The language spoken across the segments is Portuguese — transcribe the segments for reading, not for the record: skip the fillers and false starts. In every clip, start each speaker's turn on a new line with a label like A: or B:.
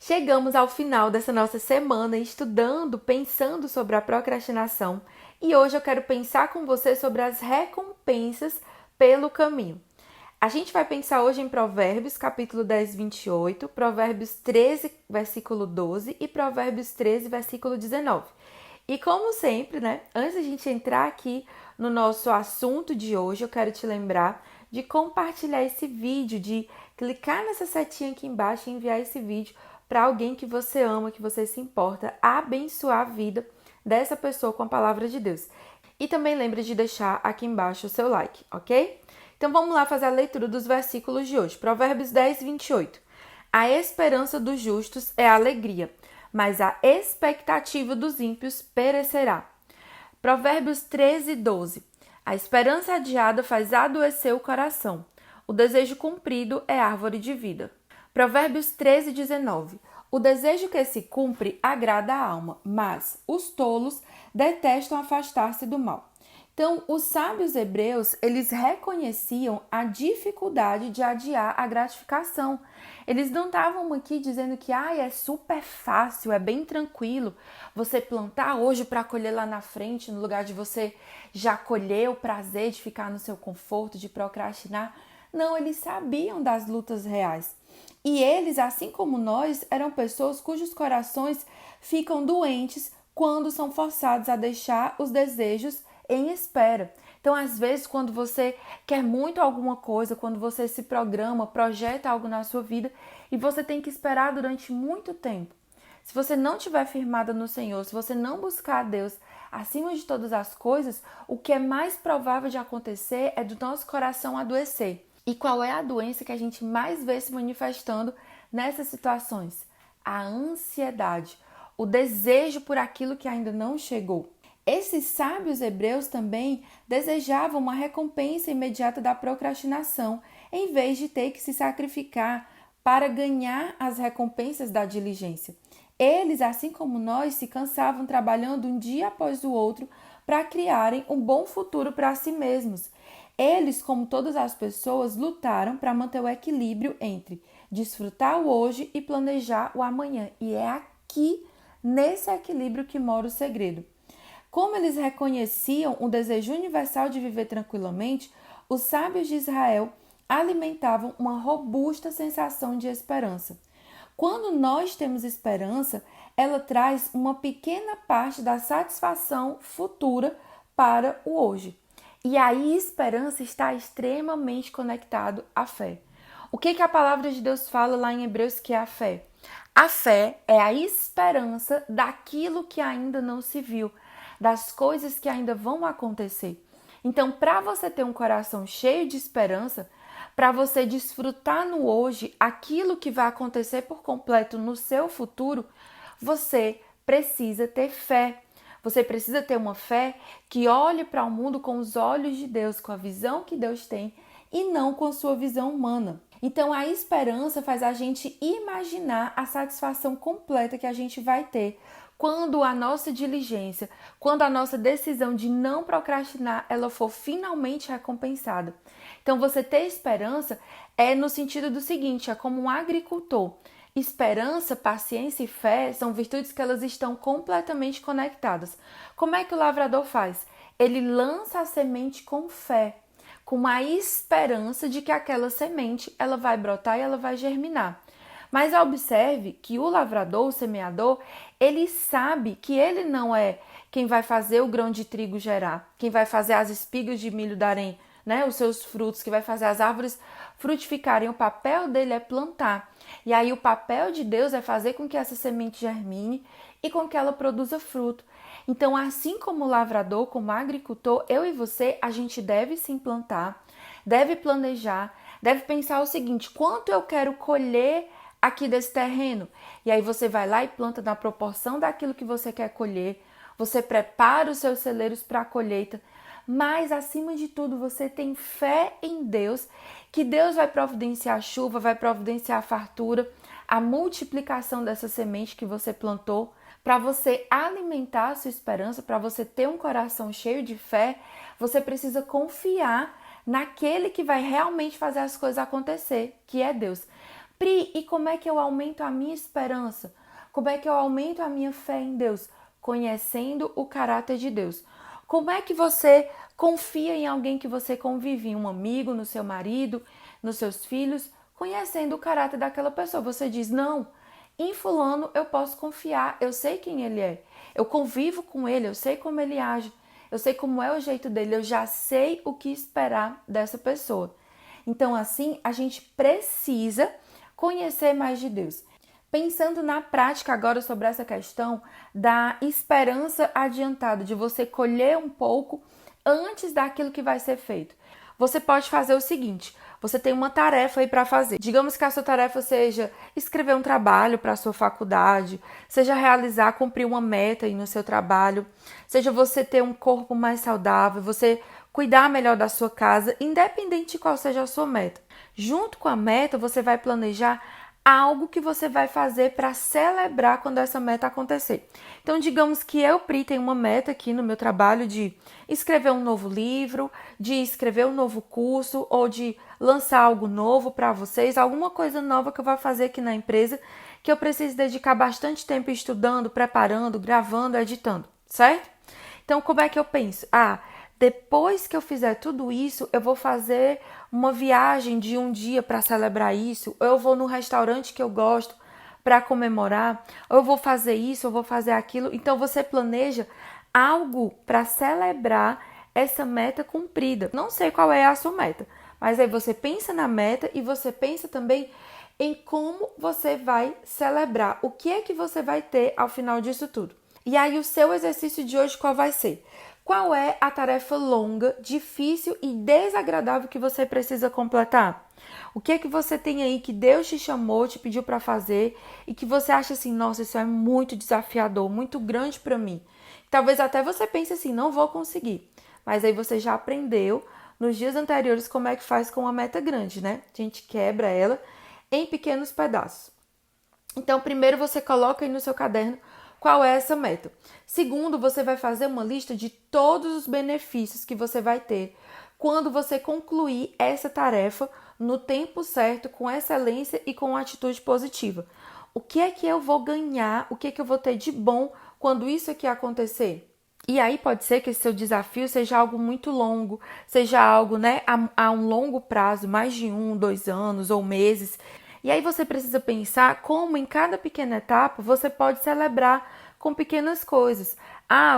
A: Chegamos ao final dessa nossa semana estudando, pensando sobre a procrastinação e hoje eu quero pensar com você sobre as recompensas pelo caminho. A gente vai pensar hoje em Provérbios, capítulo 10, 28, Provérbios 13, versículo 12 e Provérbios 13, versículo 19. E como sempre, né, antes de a gente entrar aqui no nosso assunto de hoje, eu quero te lembrar de compartilhar esse vídeo, de clicar nessa setinha aqui embaixo e enviar esse vídeo para alguém que você ama, que você se importa, abençoar a vida dessa pessoa com a palavra de Deus. E também lembre de deixar aqui embaixo o seu like, ok? Então vamos lá fazer a leitura dos versículos de hoje. Provérbios 10, 28. A esperança dos justos é alegria, mas a expectativa dos ímpios perecerá. Provérbios 13, 12. A esperança adiada faz adoecer o coração. O desejo cumprido é árvore de vida. Provérbios 13, 19. O desejo que se cumpre agrada a alma, mas os tolos detestam afastar-se do mal. Então, os sábios hebreus, eles reconheciam a dificuldade de adiar a gratificação. Eles não estavam aqui dizendo que é super fácil, é bem tranquilo você plantar hoje para colher lá na frente, no lugar de você já colher o prazer de ficar no seu conforto, de procrastinar. Não, eles sabiam das lutas reais. E eles, assim como nós, eram pessoas cujos corações ficam doentes quando são forçados a deixar os desejos em espera. Então, às vezes, quando você quer muito alguma coisa, quando você se programa, projeta algo na sua vida e você tem que esperar durante muito tempo. Se você não estiver firmada no Senhor, se você não buscar a Deus acima de todas as coisas, o que é mais provável de acontecer é do nosso coração adoecer. E qual é a doença que a gente mais vê se manifestando nessas situações? A ansiedade, o desejo por aquilo que ainda não chegou. Esses sábios hebreus também desejavam uma recompensa imediata da procrastinação, em vez de ter que se sacrificar para ganhar as recompensas da diligência. Eles, assim como nós, se cansavam trabalhando um dia após o outro para criarem um bom futuro para si mesmos. Eles, como todas as pessoas, lutaram para manter o equilíbrio entre desfrutar o hoje e planejar o amanhã. E é aqui, nesse equilíbrio, que mora o segredo. Como eles reconheciam o desejo universal de viver tranquilamente, os sábios de Israel alimentavam uma robusta sensação de esperança. Quando nós temos esperança, ela traz uma pequena parte da satisfação futura para o hoje. E aí, esperança está extremamente conectado à fé. O que a palavra de Deus fala lá em Hebreus que é a fé? A fé é a esperança daquilo que ainda não se viu, das coisas que ainda vão acontecer. Então, para você ter um coração cheio de esperança, para você desfrutar no hoje aquilo que vai acontecer por completo no seu futuro, você precisa ter fé. Você precisa ter uma fé que olhe para o mundo com os olhos de Deus, com a visão que Deus tem e não com a sua visão humana. Então, a esperança faz a gente imaginar a satisfação completa que a gente vai ter quando a nossa diligência, quando a nossa decisão de não procrastinar, ela for finalmente recompensada. Então, você ter esperança é no sentido do seguinte, é como um agricultor. Esperança, paciência e fé são virtudes que elas estão completamente conectadas. Como é que o lavrador faz? Ele lança a semente com fé, com a esperança de que aquela semente ela vai brotar e ela vai germinar. Mas observe que o lavrador, o semeador, ele sabe que ele não é quem vai fazer o grão de trigo gerar, quem vai fazer as espigas de milho darem, os seus frutos, que vai fazer as árvores frutificarem. O papel dele é plantar. E aí o papel de Deus é fazer com que essa semente germine e com que ela produza fruto. Então, assim como o lavrador, como o agricultor, eu e você, a gente deve se implantar, deve planejar, deve pensar o seguinte: quanto eu quero colher aqui desse terreno? E aí você vai lá e planta na proporção daquilo que você quer colher, você prepara os seus celeiros para a colheita, mas acima de tudo você tem fé em Deus, que Deus vai providenciar a chuva, vai providenciar a fartura, a multiplicação dessa semente que você plantou. Para você alimentar a sua esperança, para você ter um coração cheio de fé, você precisa confiar naquele que vai realmente fazer as coisas acontecer, que é Deus. Pri, e como é que eu aumento a minha esperança? Como é que eu aumento a minha fé em Deus? Conhecendo o caráter de Deus. Como é que você confia em alguém que você convive, em um amigo, no seu marido, nos seus filhos, conhecendo o caráter daquela pessoa? Você diz, não, em fulano eu posso confiar, eu sei quem ele é, eu convivo com ele, eu sei como ele age, eu sei como é o jeito dele, eu já sei o que esperar dessa pessoa. Então, assim, a gente precisa conhecer mais de Deus. Pensando na prática agora sobre essa questão da esperança adiantada, de você colher um pouco antes daquilo que vai ser feito. Você pode fazer o seguinte, você tem uma tarefa aí para fazer. Digamos que a sua tarefa seja escrever um trabalho para a sua faculdade, seja realizar, cumprir uma meta aí no seu trabalho, seja você ter um corpo mais saudável, você cuidar melhor da sua casa, independente de qual seja a sua meta. Junto com a meta, você vai planejar algo que você vai fazer para celebrar quando essa meta acontecer. Então, digamos que eu, Pri, tenho uma meta aqui no meu trabalho de escrever um novo livro, de escrever um novo curso ou de lançar algo novo para vocês, alguma coisa nova que eu vou fazer aqui na empresa que eu preciso dedicar bastante tempo estudando, preparando, gravando, editando, certo? Então, como é que eu penso? Depois que eu fizer tudo isso, eu vou fazer uma viagem de um dia para celebrar isso, ou eu vou no restaurante que eu gosto para comemorar, ou eu vou fazer isso, ou vou fazer aquilo. Então você planeja algo para celebrar essa meta cumprida. Não sei qual é a sua meta, mas aí você pensa na meta e você pensa também em como você vai celebrar, o que é que você vai ter ao final disso tudo. E aí o seu exercício de hoje qual vai ser? Qual é a tarefa longa, difícil e desagradável que você precisa completar? O que é que você tem aí que Deus te chamou, te pediu para fazer e que você acha assim, nossa, isso é muito desafiador, muito grande para mim. Talvez até você pense assim, não vou conseguir. Mas aí você já aprendeu nos dias anteriores como é que faz com uma meta grande, né? A gente quebra ela em pequenos pedaços. Então, primeiro você coloca aí no seu caderno qual é essa meta. Segundo, você vai fazer uma lista de todos os benefícios que você vai ter quando você concluir essa tarefa no tempo certo, com excelência e com atitude positiva. O que é que eu vou ganhar? O que é que eu vou ter de bom quando isso aqui acontecer? E aí pode ser que esse seu desafio seja algo muito longo, seja algo, né, a um longo prazo, mais de 1, 2 anos ou meses. E aí você precisa pensar como em cada pequena etapa você pode celebrar com pequenas coisas.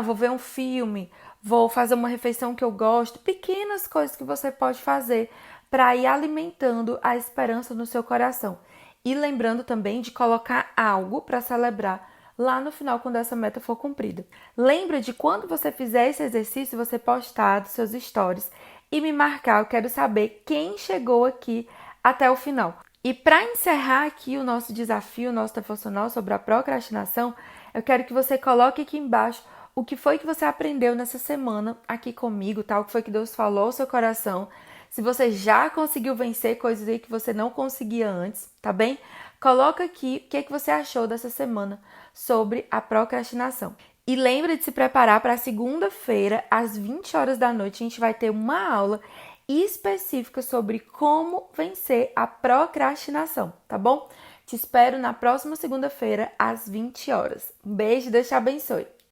A: Vou ver um filme, vou fazer uma refeição que eu gosto. Pequenas coisas que você pode fazer para ir alimentando a esperança no seu coração. E lembrando também de colocar algo para celebrar lá no final, quando essa meta for cumprida. Lembra de quando você fizer esse exercício, você postar dos seus stories e me marcar. Eu quero saber quem chegou aqui até o final. E para encerrar aqui o nosso desafio, o nosso devocional sobre a procrastinação, eu quero que você coloque aqui embaixo o que foi que você aprendeu nessa semana aqui comigo, tá? O que foi que Deus falou ao seu coração. Se você já conseguiu vencer coisas aí que você não conseguia antes, tá bem? Coloca aqui o que é que você achou dessa semana sobre a procrastinação. E lembra de se preparar para segunda-feira, às 20 horas da noite, a gente vai ter uma aula específica sobre como vencer a procrastinação, tá bom? Te espero na próxima segunda-feira, às 20 horas. Um beijo, Deus te abençoe.